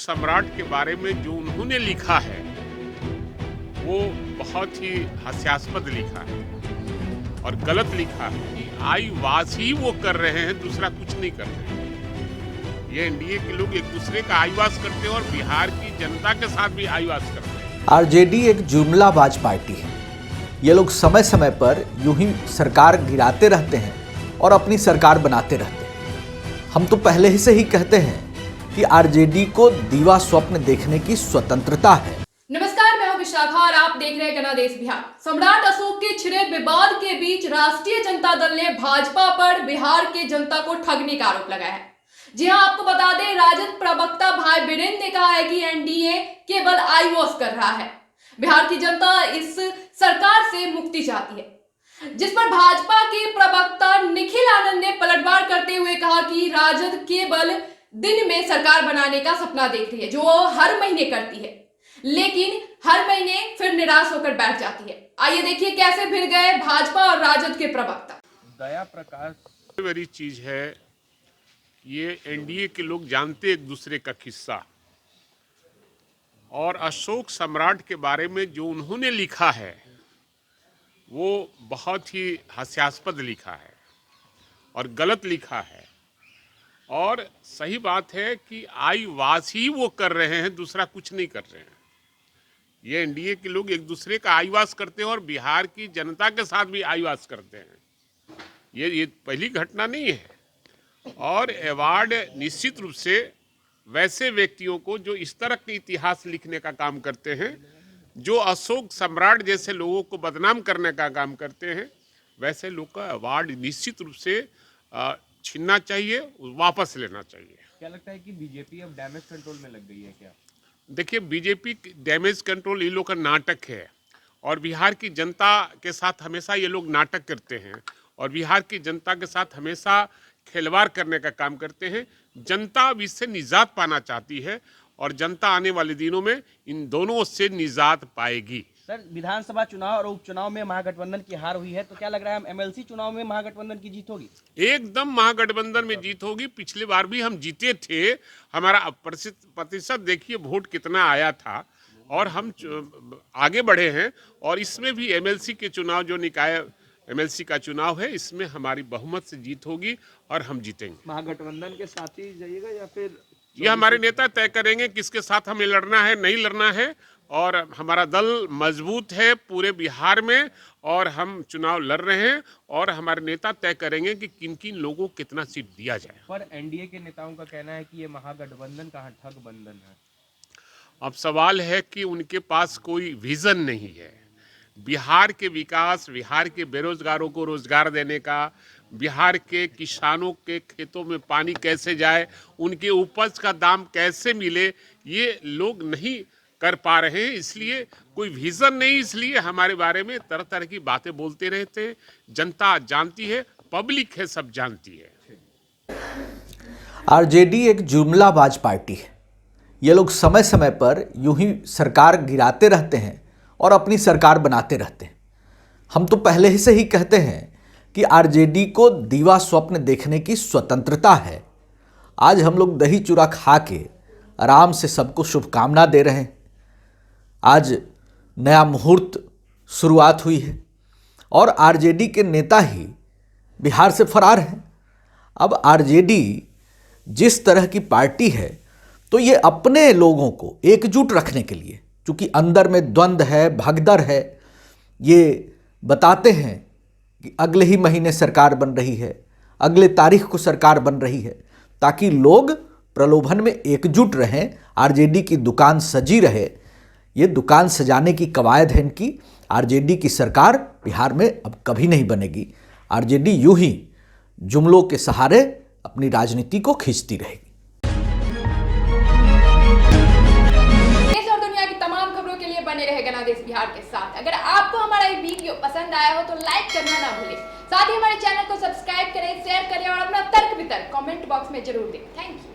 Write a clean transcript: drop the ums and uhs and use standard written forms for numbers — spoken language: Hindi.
सम्राट के बारे में जो उन्होंने लिखा है वो बहुत ही हास्यास्पद लिखा है और गलत लिखा है। आईवास ही वो कर रहे हैं, दूसरा कुछ नहीं कर रहे हैं। ये एनडीए के लोग एक दूसरे का आईवास करते हैं और बिहार की जनता के साथ भी आईवास करते हैं। आरजेडी एक जुमलाबाज पार्टी है। ये लोग समय समय पर यूं ही सरकार गिराते रहते हैं और अपनी सरकार बनाते रहते हैं। हम तो पहले ही से ही कहते हैं कि आरजेडी को दीवा स्वप्न देखने की स्वतंत्रता है। नमस्कार, मैं हूं विशाखा और आप देख रहे हैं गणादेश बिहार। सम्राट अशोक के छिड़े विवाद के बीच राष्ट्रीय जनता दल ने भाजपा पर बिहार की जनता को ठगने का आरोप लगाया है। जी हां, आपको बता दें, राजद प्रवक्ता भाई बीरेंद्र ने कहा है कि एनडीए केवल आईवॉश कर रहा है। बिहार की जनता इस सरकार से मुक्ति चाहती है, जिस पर भाजपा के प्रवक्ता निखिल आनंद ने पलटवार करते हुए कहा कि राजद केवल दिन में सरकार बनाने का सपना देख रही है, जो वो हर महीने करती है, लेकिन हर महीने फिर निराश होकर बैठ जाती है। आइए देखिए कैसे भिड़ गए भाजपा और राजद के प्रवक्ता। दया प्रकाश बड़ी चीज है। ये एनडीए के लोग जानते एक दूसरे का किस्सा, और अशोक सम्राट के बारे में जो उन्होंने लिखा है वो बहुत ही हास्यास्पद लिखा है और गलत लिखा है। और सही बात है कि आईवास ही वो कर रहे हैं, दूसरा कुछ नहीं कर रहे हैं। ये एनडीए के लोग एक दूसरे का आईवास करते हैं और बिहार की जनता के साथ भी आईवास करते हैं। ये पहली घटना नहीं है। और अवार्ड निश्चित रूप से वैसे व्यक्तियों को जो इस तरह के इतिहास लिखने का काम करते हैं, जो अशोक सम्राट जैसे लोगों को बदनाम करने का काम करते हैं, वैसे लोग का अवार्ड निश्चित रूप से छीनना चाहिए, वापस लेना चाहिए। क्या लगता है कि बीजेपी अब डैमेज कंट्रोल में लग गई है क्या? देखिए, बीजेपी डैमेज कंट्रोल ये लोग का नाटक है और बिहार की जनता के साथ हमेशा ये लोग नाटक करते हैं और बिहार की जनता के साथ हमेशा खिलवाड़ करने का काम करते हैं। जनता अब इससे निजात पाना चाहती है और जनता आने वाले दिनों में इन दोनों से निजात पाएगी। सर, विधानसभा चुनाव और उपचुनाव में महागठबंधन की हार हुई है, तो क्या लग रहा है हम एमएलसी चुनाव में महागठबंधन की जीत होगी? एकदम महागठबंधन में जीत होगी। पिछली बार भी हम जीते थे। हमारा प्रतिशत देखिए वोट कितना आया था और हम आगे बढ़े हैं। और इसमें भी एमएलसी के चुनाव, जो निकाय एमएलसी का चुनाव है, इसमें हमारी बहुमत से जीत होगी और हम जीतेंगे। महागठबंधन के साथ ही जाइएगा या फिर ये हमारे नेता तय करेंगे किसके साथ हमें लड़ना है, नहीं लड़ना है। और हमारा दल मजबूत है पूरे बिहार में और हम चुनाव लड़ रहे हैं और हमारे नेता तय करेंगे कि किन किन लोगों को कितना सीट दिया जाए। पर एनडीए के नेताओं का कहना है कि ये महागठबंधन का ठग बंधन है। अब सवाल है कि उनके पास कोई विजन नहीं है बिहार के विकास, बिहार के बेरोजगारों को रोजगार देने का, बिहार के किसानों के खेतों में पानी कैसे जाए, उनके उपज का दाम कैसे मिले, ये लोग नहीं कर पा रहे हैं। इसलिए कोई विजन नहीं, इसलिए हमारे बारे में तरह तरह की बातें बोलते रहते हैं। जनता जानती है, पब्लिक है, सब जानती है। आरजेडी एक जुमलाबाज पार्टी है। ये लोग समय समय पर यूं ही सरकार गिराते रहते हैं और अपनी सरकार बनाते रहते हैं। हम तो पहले ही से ही कहते हैं कि आरजेडी को दीवा स्वप्न देखने की स्वतंत्रता है। आज हम लोग दही चूरा खा के आराम से सबको शुभकामना दे रहे हैं। आज नया मुहूर्त शुरुआत हुई है और आरजेडी के नेता ही बिहार से फरार हैं। अब आरजेडी जिस तरह की पार्टी है, तो ये अपने लोगों को एकजुट रखने के लिए, चूँकि अंदर में द्वंद्व है, भगदड़ है, ये बताते हैं कि अगले ही महीने सरकार बन रही है, अगले तारीख को सरकार बन रही है, ताकि लोग प्रलोभन में एकजुट रहें, आरजेडी की दुकान सजी रहे। ये दुकान सजाने की कवायद है इनकी। आरजेडी की सरकार बिहार में अब कभी नहीं बनेगी। आरजेडी यूं ही जुमलों के सहारे अपनी राजनीति को खींचती रहेगी। देश और दुनिया की तमाम खबरों के लिए बने रहे गणादेश बिहार के साथ। अगर आपको हमारा ये वीडियो पसंद आया हो तो लाइक करना ना भूलें। साथ ही हमारे चैनल को सब्सक्राइब करें, शेयर करें और अपना तर्क वितर्क कमेंट बॉक्स में जरूर दें। Thank you.